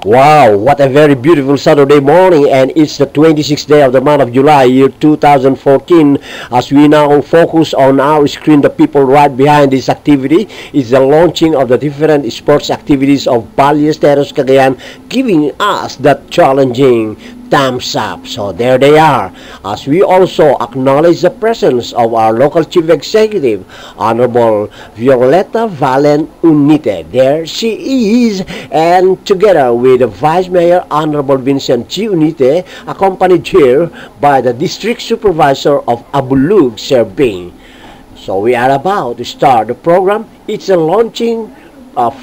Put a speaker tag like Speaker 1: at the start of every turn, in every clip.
Speaker 1: Wow, what a very beautiful Saturday morning, and it's the 26th day of the month of July, year 2014. As we now focus on our screen, the people right behind this activity is the launching of the different sports activities of Ballesteros Cagayan, giving us that challenging thumbs up. So there they are. As we also acknowledge the presence of our local chief executive, Honorable Violeta Valen Unite. There she is, and together with the Vice Mayor, Honorable Vincent G. Unite, accompanied here by the District Supervisor of Abulug, Serbing. So we are about to start the program. It's a launching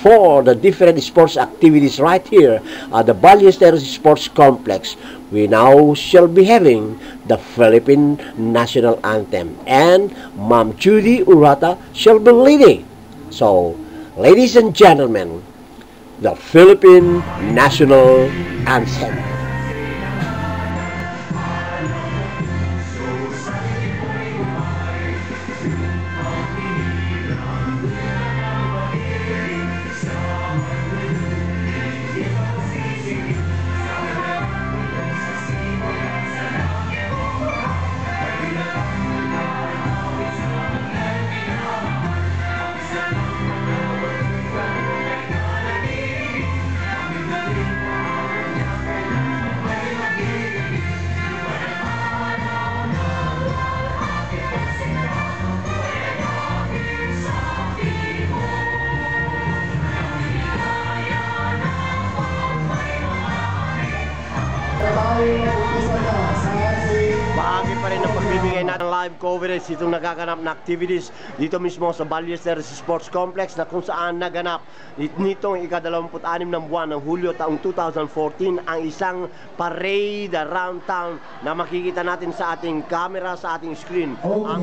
Speaker 1: for the different sports activities right here at the Ballesteros Sports Complex. We now shall be having the Philippine National Anthem, and Ma'am Judy Urata shall be leading. So, ladies and gentlemen, the Philippine National Anthem. Bahagi pa rin ng pagbibigay natin ng live coverage itong nagaganap na activities dito mismo sa Ballesteros Sports Complex, na kung saan naganap nitong ika-26 ng buwan ng Hulyo taong 2014 ang isang parade around town na makikita natin sa ating camera, sa ating screen, ang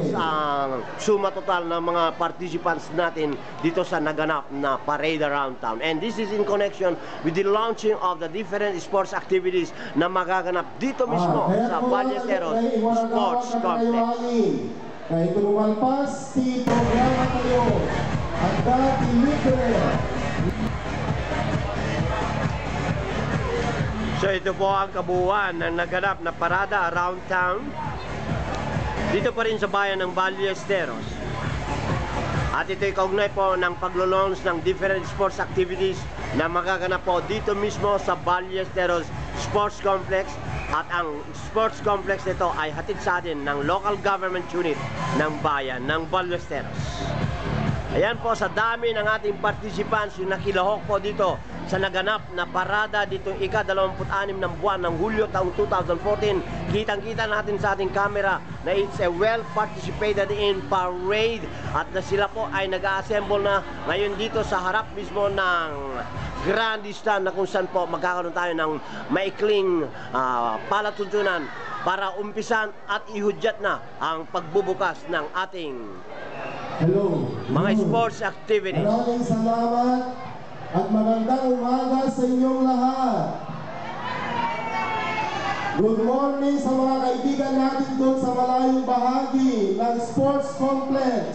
Speaker 1: suma total ng mga participants natin dito sa naganap na parade around town. And this is in connection with the launching of the different sports activities na magaganap dito mismo sa Ballesteros Sports Complex.
Speaker 2: Kahit lumalpas, si programa kayo at dati libre.
Speaker 1: So ito po ang kabuuan ng naganap na parada around town dito pa rin sa bayan ng Ballesteros. At ito'y kaugnay po ng paglo-launch ng different sports activities na magaganap po dito mismo sa Ballesteros Sports Complex. At ang sports complex nito ay hatid sa atin ng local government unit ng bayan ng Ballesteros. Ayan po, sa dami ng ating participants yung nakilahok po dito sa naganap na parada ditong ika-26 ng buwan ng Hulyo taong 2014. Kitang-kita natin sa ating camera na it's a well-participated in parade at na sila po ay nag-assemble na ngayon dito sa harap mismo ng grandstand, na kung saan po magkakaroon tayo ng maikling palatuntunan para umpisan at ihudyat na ang pagbubukas ng ating mga sports activities.
Speaker 2: Maraming salamat at magandang umaga sa inyong lahat. Good morning sa mga kaibigan natin doon sa malayong bahagi ng sports complex.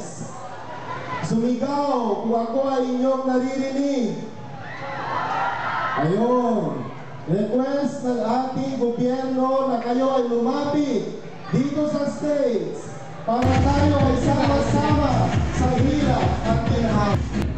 Speaker 2: Sumigaw kung ako ay inyong naririnig. Ayun, request ng ating gobyerno na kayo ay lumapit dito sa stage para tayo ay sama-sama sa hirap at ginhawa.